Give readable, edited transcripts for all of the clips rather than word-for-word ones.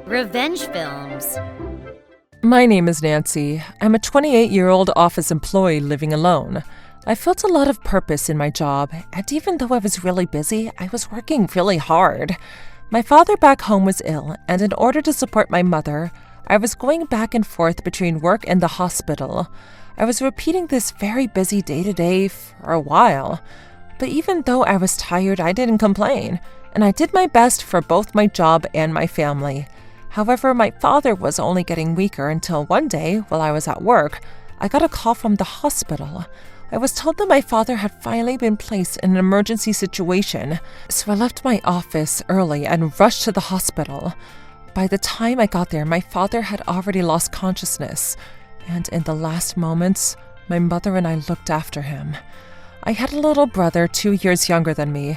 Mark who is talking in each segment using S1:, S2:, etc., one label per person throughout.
S1: Revenge films.
S2: My name is Nancy. I'm a 28-year-old office employee living alone. I felt a lot of purpose in my job, and even though I was really busy, I was working really hard. My father back home was ill, and in order to support my mother, I was going back and forth between work and the hospital. I was repeating this very busy day-to-day for a while. But even though I was tired, I didn't complain, and I did my best for both my job and my family. However, my father was only getting weaker until one day, while I was at work, I got a call from the hospital. I was told that my father had finally been placed in an emergency situation, so I left my office early and rushed to the hospital. By the time I got there, my father had already lost consciousness, and in the last moments, my mother and I looked after him. I had a little brother 2 years younger than me,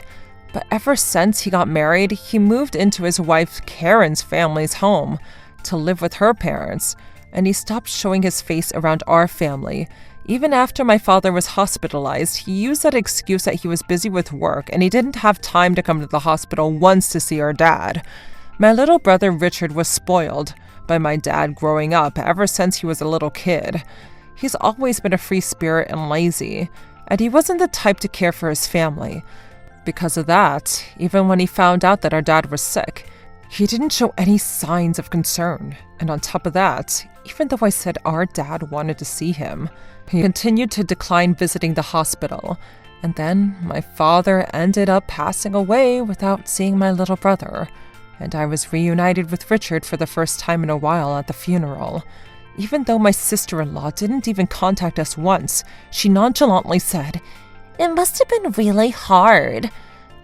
S2: but ever since he got married, he moved into his wife Karen's family's home to live with her parents, and he stopped showing his face around our family. Even after my father was hospitalized, he used that excuse that he was busy with work and he didn't have time to come to the hospital once to see our dad. My little brother Richard was spoiled by my dad growing up ever since he was a little kid. He's always been a free spirit and lazy, and he wasn't the type to care for his family. Because of that, even when he found out that our dad was sick, he didn't show any signs of concern. And on top of that, even though I said our dad wanted to see him, he continued to decline visiting the hospital. And then my father ended up passing away without seeing my little brother. And I was reunited with Richard for the first time in a while at the funeral. Even though my sister-in-law didn't even contact us once, she nonchalantly said, "It must have been really hard."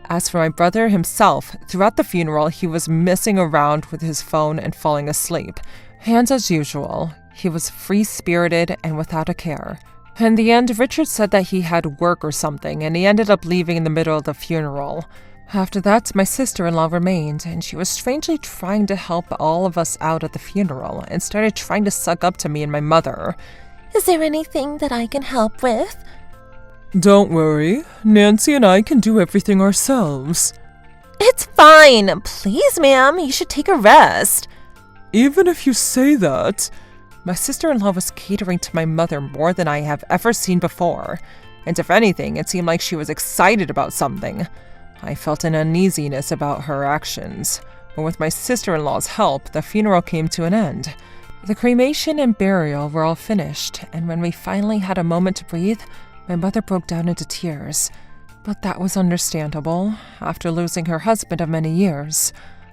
S2: As for my brother himself, throughout the funeral, he was messing around with his phone and falling asleep. And as usual, he was free-spirited and without a care. In the end, Richard said that he had work or something, and he ended up leaving in the middle of the funeral. After that, my sister-in-law remained, and she was strangely trying to help all of us out at the funeral and started trying to suck up to me and my mother.
S3: "Is there anything that I can help with?"
S2: "Don't worry, Nancy and I can do everything ourselves."
S3: "It's fine. Please, ma'am, you should take a rest."
S2: "Even if you say that." My sister-in-law was catering to my mother more than I have ever seen before, and if anything, it seemed like she was excited about something. I felt an uneasiness about her actions, but with my sister-in-law's help, the funeral came to an end. The cremation and burial were all finished, and when we finally had a moment to breathe, my mother broke down into tears. But that was understandable, after losing her husband of many years.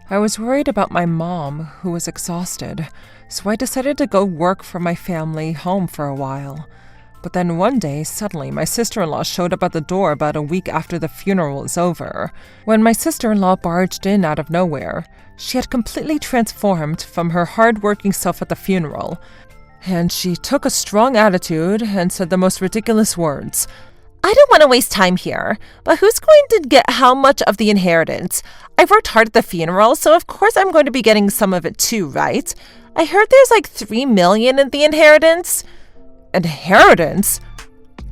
S2: I was worried about my mom, who was exhausted, so I decided to go work for my family home for a while. But then one day, suddenly, my sister-in-law showed up at the door about a week after the funeral was over. When my sister-in-law barged in out of nowhere, she had completely transformed from her hard-working self at the funeral, and she took a strong attitude and said the most ridiculous words.
S3: "I don't want to waste time here, but who's going to get how much of the inheritance? I worked hard at the funeral, so of course I'm going to be getting some of it too, right? I heard there's like $3 million in the inheritance."
S2: "Inheritance?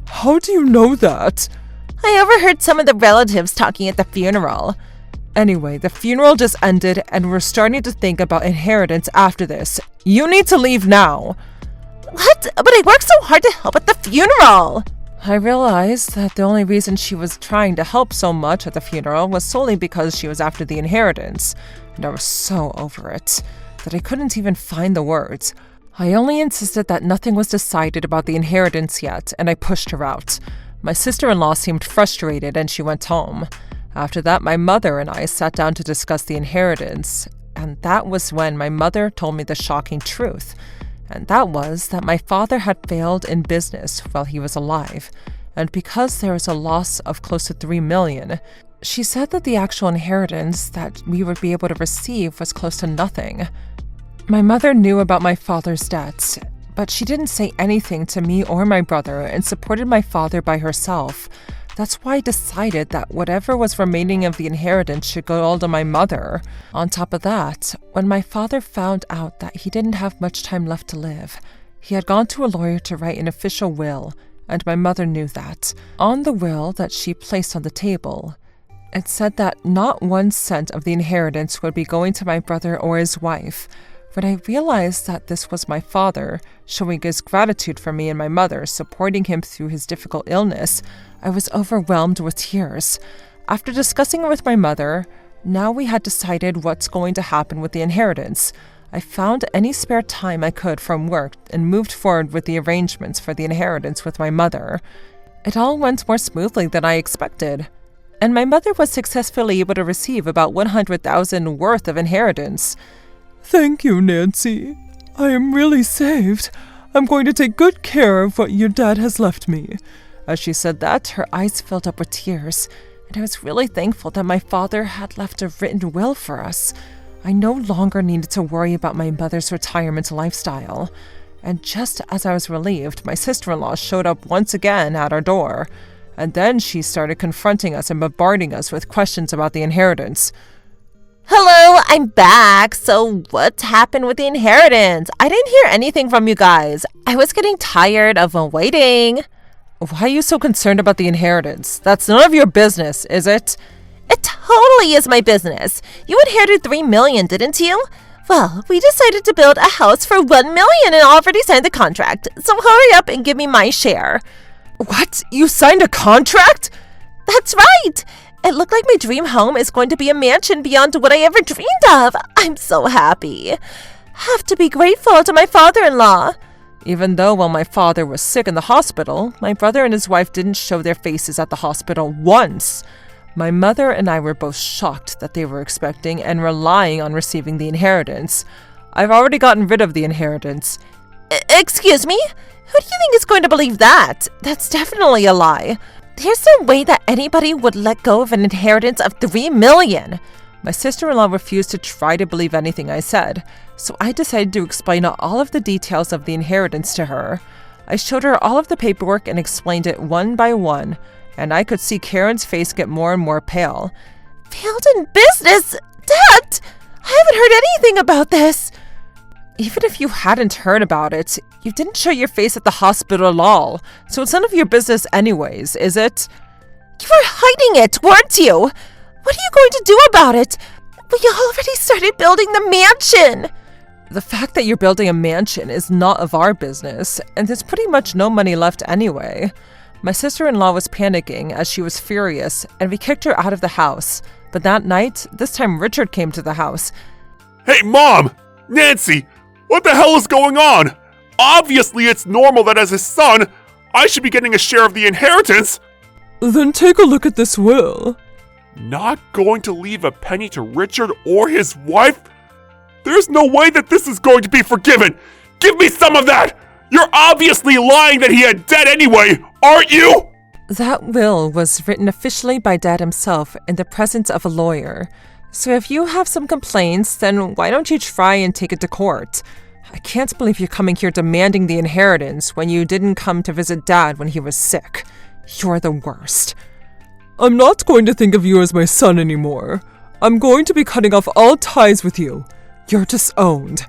S2: How do you know that?"
S3: "I overheard some of the relatives talking at the funeral."
S2: Anyway, the funeral just ended and we're starting to think about inheritance after this. You need to leave now.
S3: "What? But I worked so hard to help at the funeral."
S2: I realized that the only reason she was trying to help so much at the funeral was solely because she was after the inheritance, and I was so over it that I couldn't even find the words. I only insisted that nothing was decided about the inheritance yet, and I pushed her out. My sister-in-law seemed frustrated and she went home. After that, my mother and I sat down to discuss the inheritance, and that was when my mother told me the shocking truth. And that was that my father had failed in business while he was alive, and because there was a loss of close to $3 million, she said that the actual inheritance that we would be able to receive was close to nothing. My mother knew about my father's debts, but she didn't say anything to me or my brother and supported my father by herself. That's why I decided that whatever was remaining of the inheritance should go all to my mother. On top of that, when my father found out that he didn't have much time left to live, he had gone to a lawyer to write an official will, and my mother knew that. On the will that she placed on the table, It said that not 1 cent of the inheritance would be going to my brother or his wife. When I realized that this was my father, showing his gratitude for me and my mother, supporting him through his difficult illness, I was overwhelmed with tears. After discussing it with my mother, now we had decided what's going to happen with the inheritance. I found any spare time I could from work and moved forward with the arrangements for the inheritance with my mother. It all went more smoothly than I expected, and my mother was successfully able to receive about $100,000 worth of inheritance.
S1: Thank you, Nancy. I am really saved. I'm going to take good care of what your dad has left me.
S2: As she said that, her eyes filled up with tears, and I was really thankful that my father had left a written will for us. I no longer needed to worry about my mother's retirement lifestyle. And just as I was relieved, my sister-in-law showed up once again at our door. And then she started confronting us and bombarding us with questions about the inheritance.
S3: Hello, I'm back. So what's happened with the inheritance? I didn't hear anything from you guys. I was getting tired of waiting.
S2: Why are you so concerned about the inheritance? That's none of your business, is it?
S3: It totally is my business. You inherited $3 million, didn't you? Well, we decided to build a house for $1 million and already signed the contract. So hurry up and give me my share.
S2: What? You signed a contract?
S3: That's right. It looked like my dream home is going to be a mansion beyond what I ever dreamed of. I'm so happy. Have to be grateful to my father-in-law.
S2: Even though while my father was sick in the hospital, my brother and his wife didn't show their faces at the hospital once. My mother and I were both shocked that they were expecting and relying on receiving the inheritance. I've already gotten rid of the inheritance.
S3: Excuse me? Who do you think is going to believe that? That's definitely a lie. There's no way that anybody would let go of an inheritance of $3 million.
S2: My sister-in-law refused to try to believe anything I said, so I decided to explain all of the details of the inheritance to her. I showed her all of the paperwork and explained it one by one, and I could see Karen's face get more and more pale.
S3: Failed in business? Dad! I haven't heard anything about this.
S2: Even if you hadn't heard about it, you didn't show your face at the hospital at all, so it's none of your business anyways, is it?
S3: You were hiding it, weren't you? What are you going to do about it? We already started building the mansion.
S2: The fact that you're building a mansion is not of our business, and there's pretty much no money left anyway. My sister-in-law was panicking as she was furious, and we kicked her out of the house. But that night, this time Richard came to the house.
S4: Hey, Mom! Nancy! What the hell is going on? Obviously, it's normal that as his son, I should be getting a share of the inheritance.
S1: Then take a look at this will.
S4: Not going to leave a penny to Richard or his wife? There's no way that this is going to be forgiven. Give me some of that! You're obviously lying that he had debt anyway, aren't you?
S2: That will was written officially by Dad himself in the presence of a lawyer. So if you have some complaints, then why don't you try and take it to court? I can't believe you're coming here demanding the inheritance when you didn't come to visit Dad when he was sick. You're the worst.
S1: I'm not going to think of you as my son anymore. I'm going to be cutting off all ties with you. You're disowned.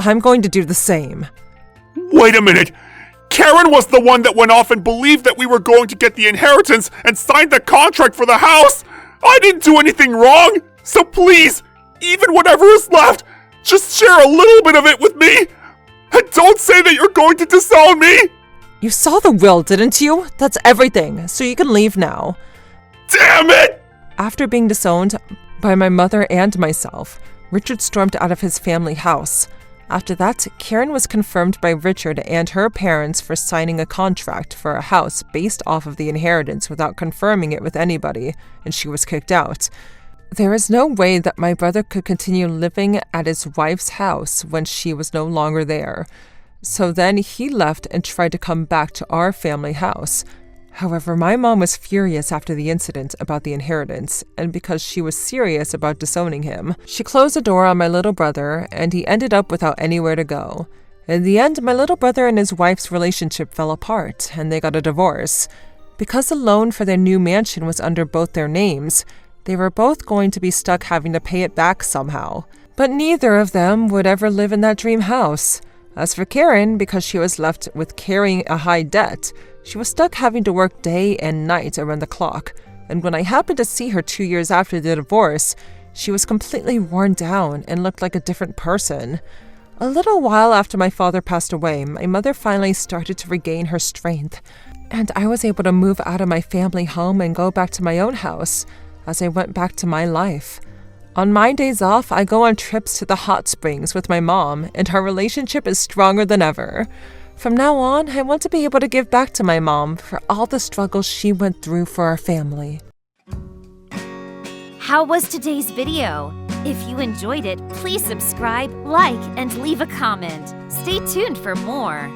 S2: I'm going to do the same.
S4: Wait a minute! Karen was the one that went off and believed that we were going to get the inheritance and signed the contract for the house! I didn't do anything wrong! So please, even whatever is left, just share a little bit of it with me! And don't say that you're going to disown me!
S2: You saw the will, didn't you? That's everything, so you can leave now.
S4: Damn it!
S2: After being disowned by my mother and myself, Richard stormed out of his family house. After that, Karen was confirmed by Richard and her parents for signing a contract for a house based off of the inheritance without confirming it with anybody, and she was kicked out. There is no way that my brother could continue living at his wife's house when she was no longer there. So then he left and tried to come back to our family house. However, my mom was furious after the incident about the inheritance, and because she was serious about disowning him, she closed the door on my little brother, and he ended up without anywhere to go. In the end, my little brother and his wife's relationship fell apart, and they got a divorce. Because the loan for their new mansion was under both their names, they were both going to be stuck having to pay it back somehow. But neither of them would ever live in that dream house. As for Karen, because she was left with carrying a high debt, she was stuck having to work day and night around the clock, and when I happened to see her 2 years after the divorce, she was completely worn down and looked like a different person. A little while after my father passed away, my mother finally started to regain her strength, and I was able to move out of my family home and go back to my own house as I went back to my life. On my days off, I go on trips to the hot springs with my mom, and our relationship is stronger than ever. From now on, I want to be able to give back to my mom for all the struggles she went through for our family.
S5: How was today's video? If you enjoyed it, please subscribe, like, and leave a comment. Stay tuned for more.